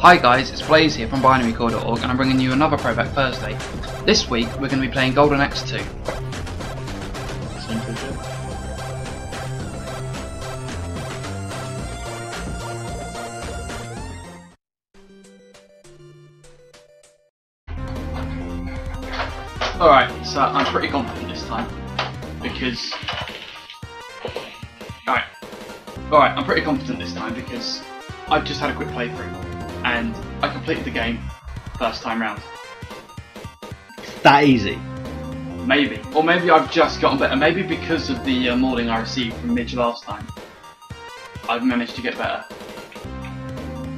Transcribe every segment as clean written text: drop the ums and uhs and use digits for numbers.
Hi guys, it's Blaze here from binarycore.org and I'm bringing you another Throwback Thursday. This week we're going to be playing Golden Axe 2. Alright, so I'm pretty confident this time because... Alright, I'm pretty confident this time because I've just had a quick playthrough and I completed the game first time round. That easy? Maybe. Or maybe I've just gotten better. Maybe because of the modding I received from Midge last time, I've managed to get better.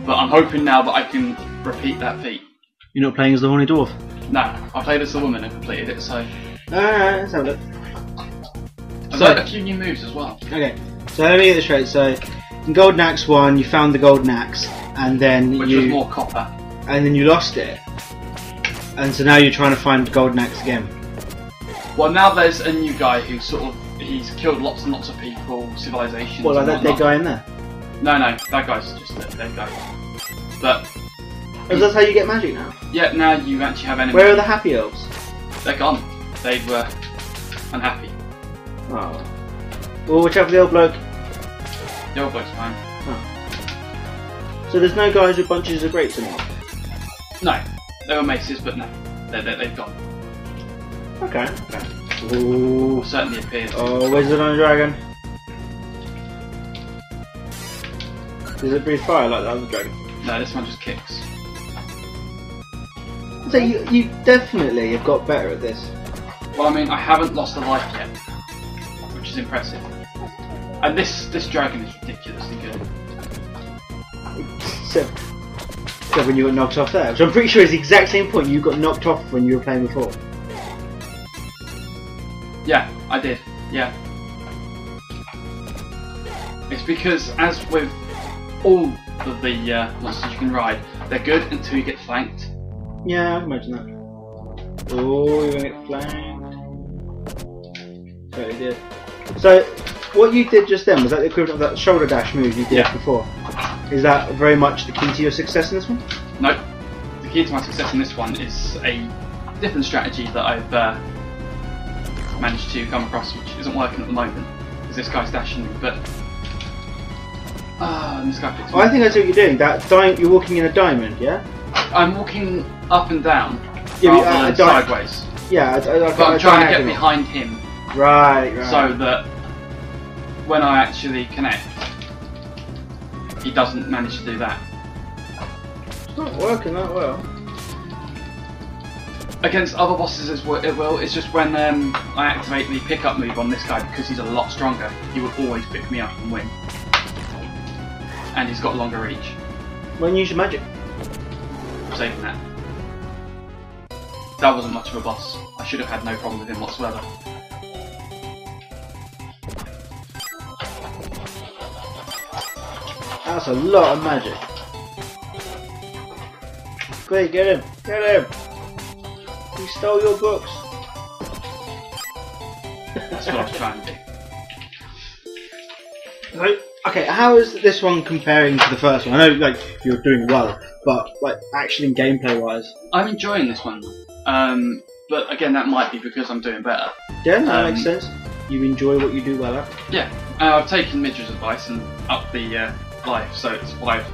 But I'm hoping now that I can repeat that feat. You're not playing as the horny dwarf? No, I played as the woman and completed it, so... Alright, let's have a look. I've learned a few new moves as well. Okay, so let me get this straight. So, in Golden Axe 1, you found the Golden Axe, and then Which was more copper. And then you lost it. And so now you're trying to find the Golden Axe again. Well, now there's a new guy who he's killed lots and lots of people, civilizations. What, like that dead guy in there? No, that guy's just a dead guy. But... Oh, that's how you get magic now? Yeah, now you actually have enemies. Where are the happy elves? They're gone. They were unhappy. Oh. Well, which have the old bloke? The old bloke's fine. Oh. So there's no guys with bunches of grapes anymore? No. They were maces, but no. They've gone. Okay. Ooh. Certainly appeared. Oh, Wizard on a Dragon. Does it breathe fire like the other dragon? No, this one just kicks. So you definitely have got better at this. Well, I mean, I haven't lost a life yet, which is impressive. And this dragon is ridiculously good. Except when you got knocked off there, which I'm pretty sure is the exact same point you got knocked off when you were playing before. Yeah, I did. Yeah. It's because, as with all of the monsters you can ride, they're good until you get flanked. Yeah, I can imagine that. Oh, you're gonna get flanked. Totally did. So, what you did just then, was that the equivalent of that shoulder dash move you did before? Is that very much the key to your success in this one? No. The key to my success in this one is a different strategy that I've managed to come across, which isn't working at the moment, because this guy's dashing me, but... and this guy picks me. I think I see what you're doing. You're walking in a diamond, yeah? I'm walking up and down, Yeah, rather than sideways. Yeah, but I'm trying to get behind him. Right. So that when I actually connect, he doesn't manage to do that. It's not working that well. Against other bosses it will. It's just when I activate the pickup move on this guy, because he's a lot stronger, he will always pick me up and win. And he's got longer reach. When you use your magic. I'm saving that. That wasn't much of a boss. I should have had no problem with him whatsoever. That's a lot of magic. Quick, get him! Get him! He stole your books! That's what I was trying to do. So, okay, how is this one comparing to the first one? I know, like, you're doing well, but, like, actually gameplay-wise... I'm enjoying this one. But again, that might be because I'm doing better. Yeah, that makes sense. You enjoy what you do well at. Yeah. I've taken Midge's advice and upped the life, so it's 5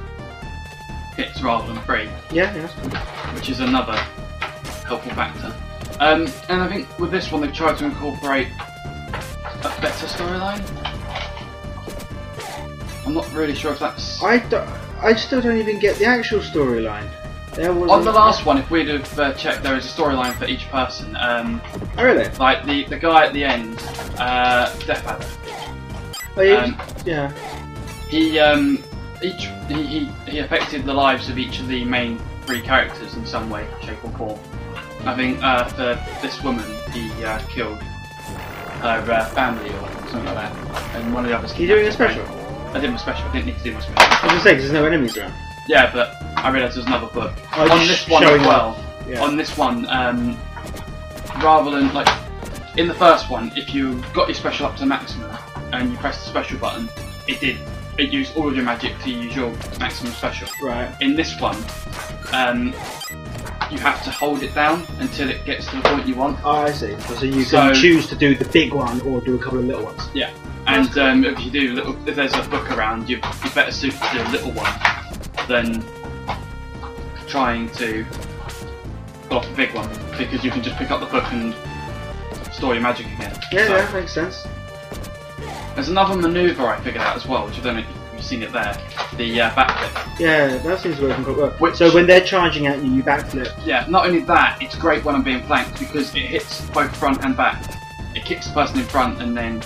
hits rather than 3. Yeah, that's cool. Which is another helpful factor. And I think with this one they've tried to incorporate a better storyline. I'm not really sure if that's... I still don't even get the actual storyline. On the last one, if we'd have checked, there is a storyline for each person. Oh really? Like the guy at the end, Death Adder. Oh yeah. He affected the lives of each of the main 3 characters in some way, shape or form. I think for this woman, he killed her family or something like that, and one of the others. You doing a special? I did my special. I didn't need to do my special. I was gonna say, 'cause there's no enemies around. Yeah, but I realised there's another book. Oh, on this one as well. Yeah. On this one, rather than like in the first one, if you got your special up to the maximum and you pressed the special button, it did it used all of your magic to use your maximum special. Right. In this one, you have to hold it down until it gets to the point you want. Oh, I see. So you can choose to do the big one or do a couple of little ones. Yeah. And if you do if there's a book around, you're better suited to do a little one than trying to pull off a big one, because you can just pick up the book and store your magic again. Yeah, yeah, makes sense. There's another manoeuvre I figured out as well, which I don't know if you've seen it there. The backflip. Yeah, that seems to work quite well. So when they're charging at you, you backflip. Yeah, not only that, it's great when I'm being flanked because it hits both front and back. It kicks the person in front and then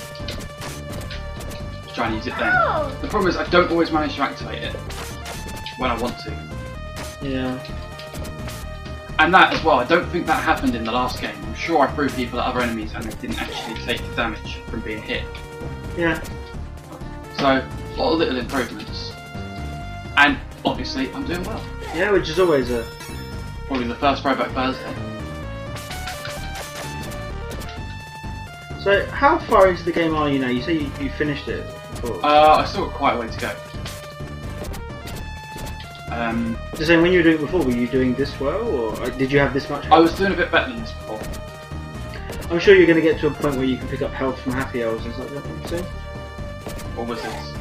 try and use it then. Oh. The problem is I don't always manage to activate it when I want to. Yeah. And that as well, I don't think that happened in the last game. I'm sure I threw people at other enemies and they didn't actually take the damage from being hit. Yeah. So, a lot of little improvements. And obviously, I'm doing well. Yeah, which is always probably the first Throwback Thursday. So, how far into the game are you now? You say you finished it before. I still got quite a way to go. So when you were doing it before, were you doing this well, or did you have this much health? I was doing a bit better than this before. I'm sure you're going to get to a point where you can pick up health from Happy Hours and stuff like that, soon. What was this?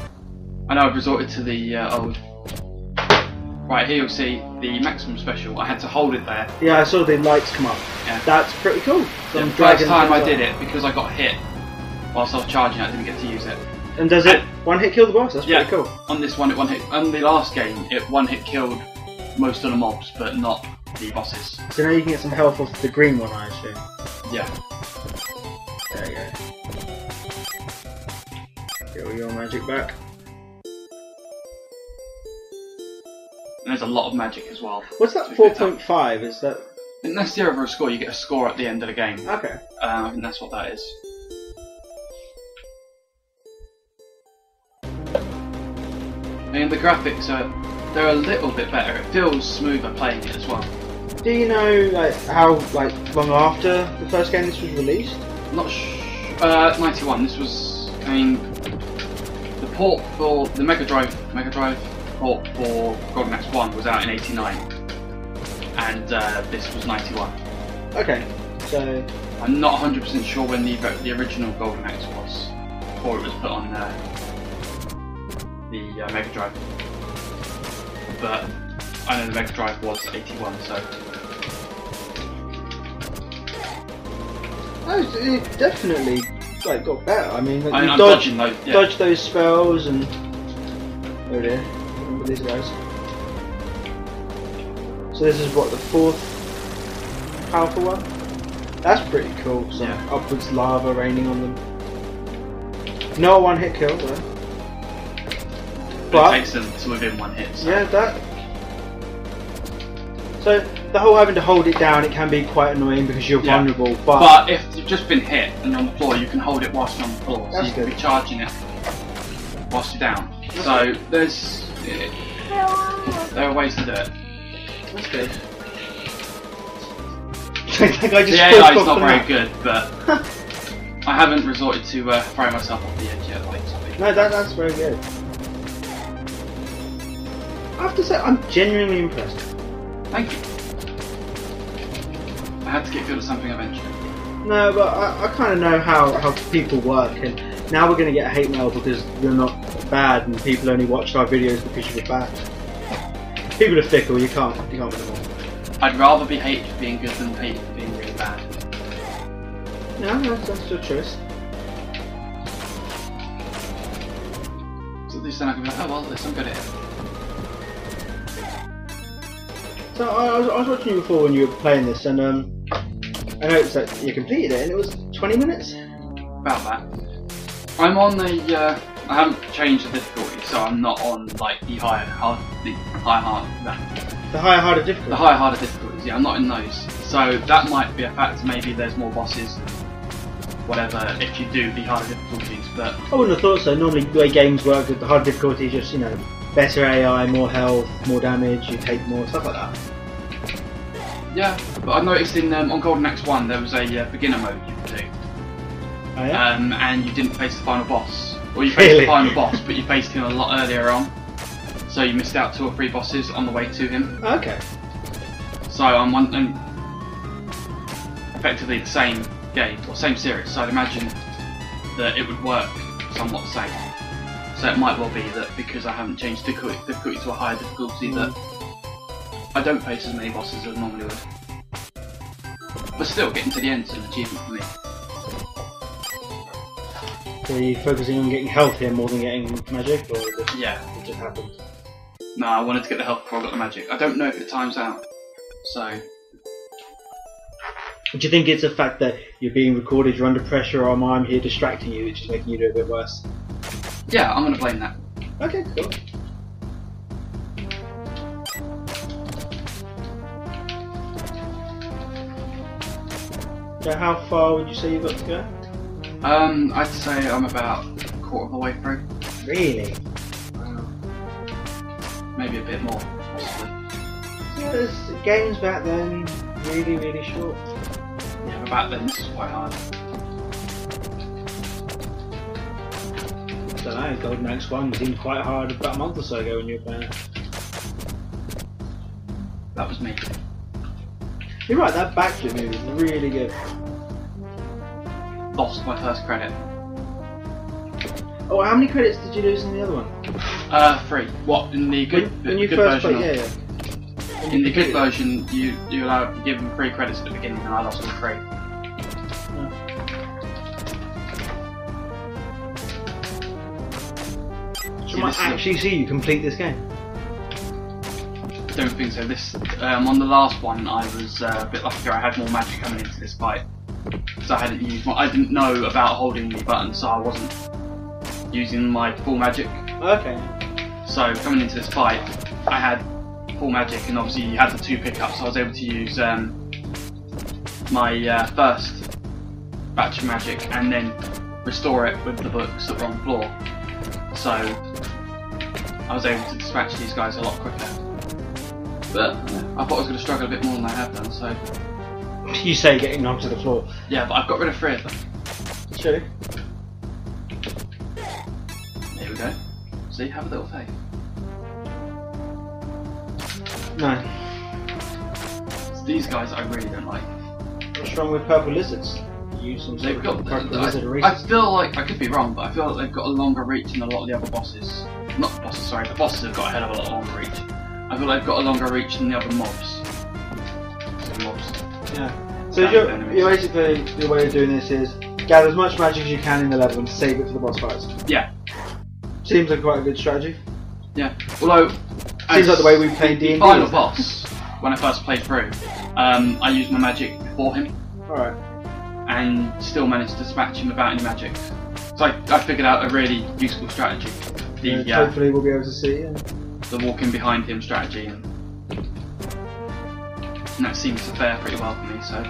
I know I've resorted to the old... Right, here you'll see the maximum special. I had to hold it there. Yeah, I saw the lights come up. Yeah. That's pretty cool. Yeah, the first time I did it, because I got hit whilst I was charging, I didn't get to use it. And does it one hit kill the boss? That's pretty cool. On this one it one hit. On the last game, it one hit killed most of the mobs, but not the bosses. So now you can get some health off the green one, I assume. Yeah. There you go. Get all your magic back. And there's a lot of magic as well. What's that 4.5? Is that? I think that's the overall score. You get a score at the end of the game. Okay. I think that's what that is. I mean, the graphics they're a little bit better. It feels smoother playing it as well. Do you know how long after the first game this was released? Not 91. This was, I mean, the port for the Mega Drive port for Golden Axe 1 was out in '89, and this was '91. Okay, so I'm not 100% sure when the original Golden Axe was, before it was put on the Mega Drive. But I know the Mega Drive was '81, so. Oh, it definitely got better. I mean, you dodge those spells and. Oh dear, remember these guys. So this is what, the fourth powerful one? That's pretty cool. Some upwards lava raining on them. No one hit kill though. But it takes them to within one hit. So. Yeah, that. So the whole having to hold it down, it can be quite annoying because you're vulnerable. But if you've just been hit and you're on the floor, you can hold it whilst you're on the floor. That's so you can be charging it whilst you're down. So there are ways to do it. That's good. The AI is not very good, but I haven't resorted to throwing myself off the edge yet. No, that's very good. I have to say, I'm genuinely impressed. Thank you. I had to get good at something eventually. No, but I kind of know how people work, and now we're going to get hate mail because you're not bad, and people only watch our videos because you're bad. People are fickle. You can't win them all. I'd rather be hated for being good than hated for being really bad. No, that's your choice. So at least then I can be like, oh well, there's some good here. So I was watching you before when you were playing this, and I noticed that you completed it, and it was 20 minutes. About that. I'm on the. I haven't changed the difficulty, so I'm not on like the higher harder difficulty. The higher harder difficulties. Yeah, I'm not in those. So that might be a factor. Maybe there's more bosses, whatever, if you do the harder difficulties. But I wouldn't have thought so. Normally, the way games work, the harder difficulty is just better AI, more health, more damage, you take more, stuff like that. Yeah, but I've noticed on Golden Axe 1 there was a beginner mode you could do. Oh, yeah? And you didn't face the final boss Or you faced the final boss, but you faced him a lot earlier on. So you missed out 2 or 3 bosses on the way to him. Okay. So I'm wondering, effectively the same game, or same series, so I'd imagine that it would work somewhat the same. So it might well be that because I haven't changed difficulty to a higher difficulty that I don't face as many bosses as I normally would. But still, getting to the end is an achievement for me. So are you focusing on getting health here more than getting magic, or yeah, it just happened? No, I wanted to get the health before I got the magic. I don't know if it times out, so... Do you think it's the fact that you're being recorded, you're under pressure, or I'm here distracting you, it's just making you do a bit worse? Yeah, I'm going to blame that. Okay, cool. So how far would you say you've got to go? I'd say I'm about a quarter of the way through. Really? Maybe a bit more, possibly. Yeah, there's games back then really, really short. Yeah, but back then this was quite hard. I don't know, Golden Axe 1 seemed quite hard about a month or so ago when you were playing it. That was me. You're right, that backflip move is really good. Lost my first credit. Oh, how many credits did you lose in the other one? 3. What, in the good, when you good first version? played, yeah. In the good version, you give them 3 credits at the beginning, and I lost all 3. So I might actually see you complete this game. I don't think so. This on the last one, I was a bit luckier. I had more magic coming into this fight, so I didn't know about holding the button, so I wasn't using my full magic. Okay. So coming into this fight, I had full magic, and obviously you had the 2 pickups, so I was able to use my first batch of magic and then restore it with the books that were on the floor. So I was able to dispatch these guys a lot quicker. But I thought I was going to struggle a bit more than I have done, so... You say getting knocked to the floor. Yeah, but I've got rid of 3 of them. Sure. Here we go. See, have a little faith. No. It's these guys I really don't like. What's wrong with purple lizards? You use some sort They've got of purple lizard I feel like, I could be wrong, but I feel like they've got a longer reach than a lot of the other bosses. Not the bosses, sorry, the bosses have got a hell of a lot longer reach. I feel like they've got a longer reach than the other mobs. Yeah. So you're basically, the way of doing this is gather as much magic as you can in the level and save it for the boss fights. Yeah. Seems like quite a good strategy. Yeah. Although seems like the way we played D&D. The final boss, when I first played through, I used my magic before him. Alright. And still managed to dispatch him without any magic. So I figured out a really useful strategy. Hopefully we'll be able to see. Yeah. The walking behind him strategy, and that seems to fare pretty well for me. So.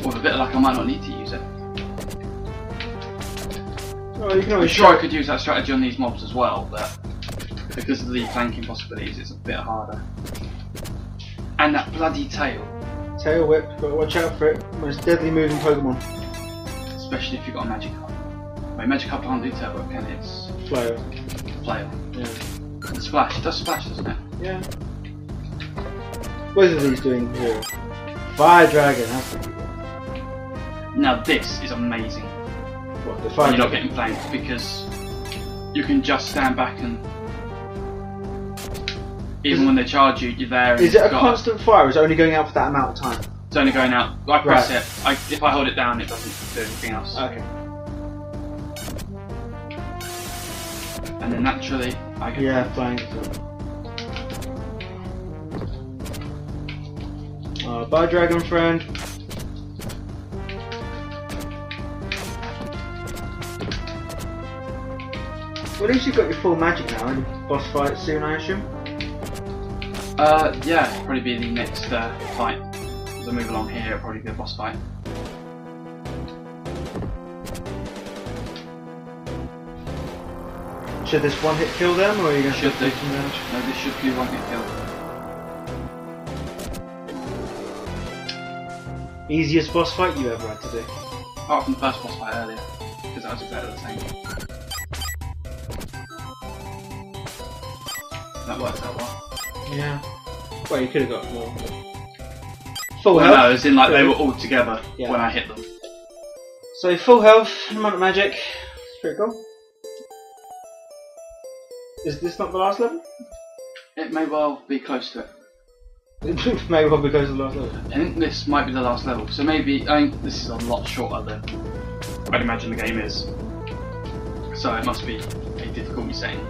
With a bit of luck, I might not need to use it. Well, you can always I'm sure I could use that strategy on these mobs as well, but because of the flanking possibilities, it's a bit harder. And that bloody tail. Tail whip, gotta watch out for it. Most deadly move in Pokemon. Especially if you've got a magic up. Wait, magic up can't do tail whip, can it? It's Flail. flail. Yeah. And splash. It does splash, doesn't it? Yeah. What are these doing here? Fire Dragon, that's pretty good. Now this is amazing. What, the When fire you're not dragon? getting flanked, because you can just stand back and even when they charge you, you're there. And is it a got constant fire or is it only going out for that amount of time? It's only going out. I press Right. it. If I hold it down, it doesn't do anything else. Okay. And then naturally, I get Yeah, flying. Bye, Dragon friend. Well, at least you've got your full magic now, and boss fight soon, I assume. Yeah, it'll probably be the next fight. As I move along here, it'll probably be a boss fight. Should this one hit kill them, or are you going to Should do do. some damage? No, this should be one hit kill. Easiest boss fight you ever had to do? Apart from the first boss fight earlier, because that was exactly the same. That worked out well. Yeah. Well, you could have got more. Full Well, health. no, as in like they were all together Yeah. when I hit them. So full health, amount of magic. It's pretty cool. Is this not the last level? It may well be close to it. It may well be close to the last level. I think this might be the last level, so maybe, I think this is a lot shorter than I'd imagine the game is. So it must be a difficulty setting.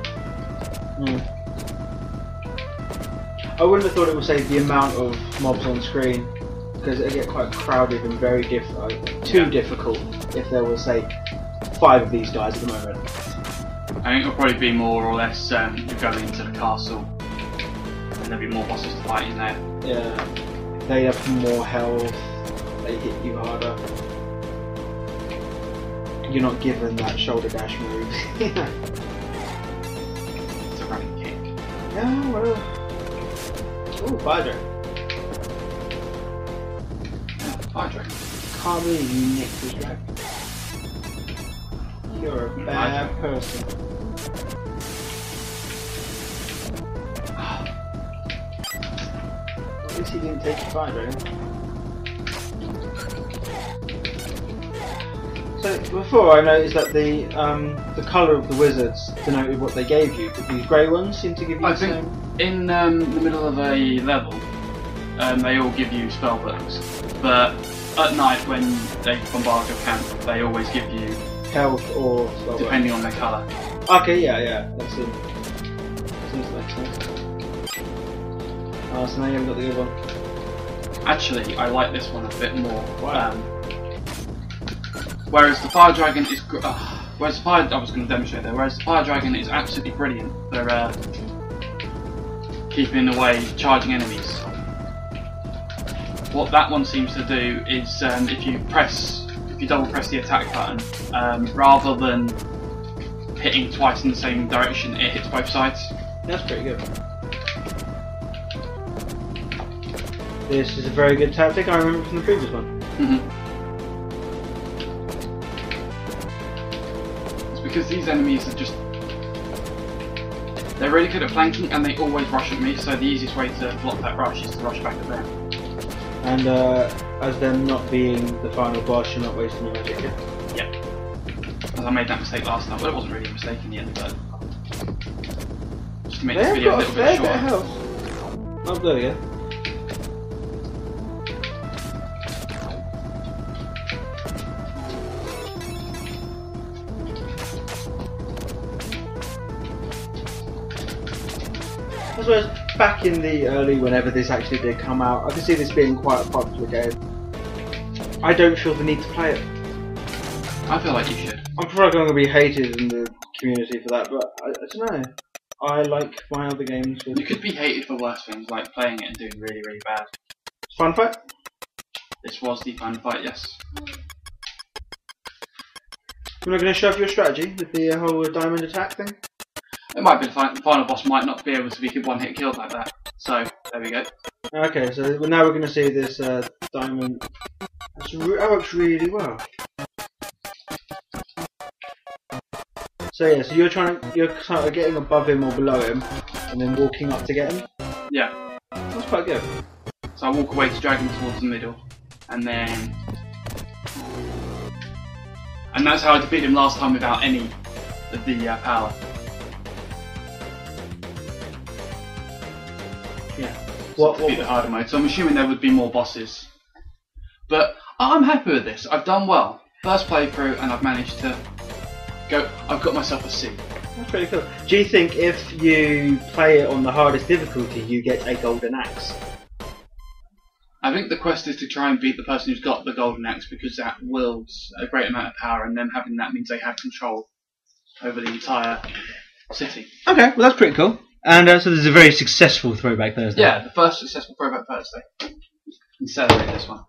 I wouldn't have thought it would say the amount of mobs on screen, because it'd get quite crowded and very too difficult if there was, say, 5 of these guys at the moment. I think it'll probably be more or less you're going into the castle and there'll be more bosses to fight in there. Yeah, they have more health, they hit you harder. You're not given that shoulder dash move. It's a running kick. Yeah, well. Ooh, fire dragon. Yeah, fire dragon. Can't believe you nicked this dragon. You're a bad person. At least he didn't take the fire dragon. So before I noticed that the colour of the wizards denoted what they gave you, but these grey ones seem to give you I the think same. in the middle of a level, they all give you spell books, but at night when they bombard your camp, they always give you Health or spell book. depending on their colour. Okay, yeah, that seems to make sense. Oh, so now you haven't got the good one. Actually, I like this one a bit more. Wow. Whereas the fire dragon is, I was going to demonstrate there. Whereas the fire dragon is absolutely brilliant for keeping away charging enemies. What that one seems to do is if you double press the attack button, rather than hitting twice in the same direction, it hits both sides. That's pretty good. This is a very good tactic. I remember from the previous one. Because these enemies are just, they're really good at flanking and they always rush at me, so the easiest way to block that rush is to rush back at them. And as them not being the final boss, you're not wasting your magic. Yeah. As I made that mistake last time, well it wasn't really a mistake in the end, but just to make this video a little bit shorter. Health. Oh, there we go. I suppose back in the early, whenever this actually did come out, I can see this being quite a popular game. I don't feel the need to play it. I feel like you should. I'm probably going to be hated in the community for that, but I don't know. I like my other games. You could be hated for worse things, like playing it and doing really, really bad. Fun fight? This was the fun fight, yes. You're not going to shove your strategy with the whole diamond attack thing? It might be the final boss might not be able to be one hit killed like that. So, there we go. Okay, so now we're going to see this diamond. That works really well. So yeah, so you're kind of getting above him or below him, and then walking up to get him? Yeah. That's quite good. So I walk away to drag him towards the middle, and then... And that's how I defeated him last time without any of the power. Yeah. So defeat the harder mode. So I'm assuming there would be more bosses. But I'm happy with this. I've done well. First playthrough, and I've managed to go. I've got myself a C. That's pretty cool. Do you think if you play it on the hardest difficulty, you get a golden axe? I think the quest is to try and beat the person who's got the golden axe, because that wields a great amount of power, and them having that means they have control over the entire city. Okay, well that's pretty cool. And so there's a very successful Throwback Thursday. Yeah, the first successful Throwback Thursday. And celebrate this one.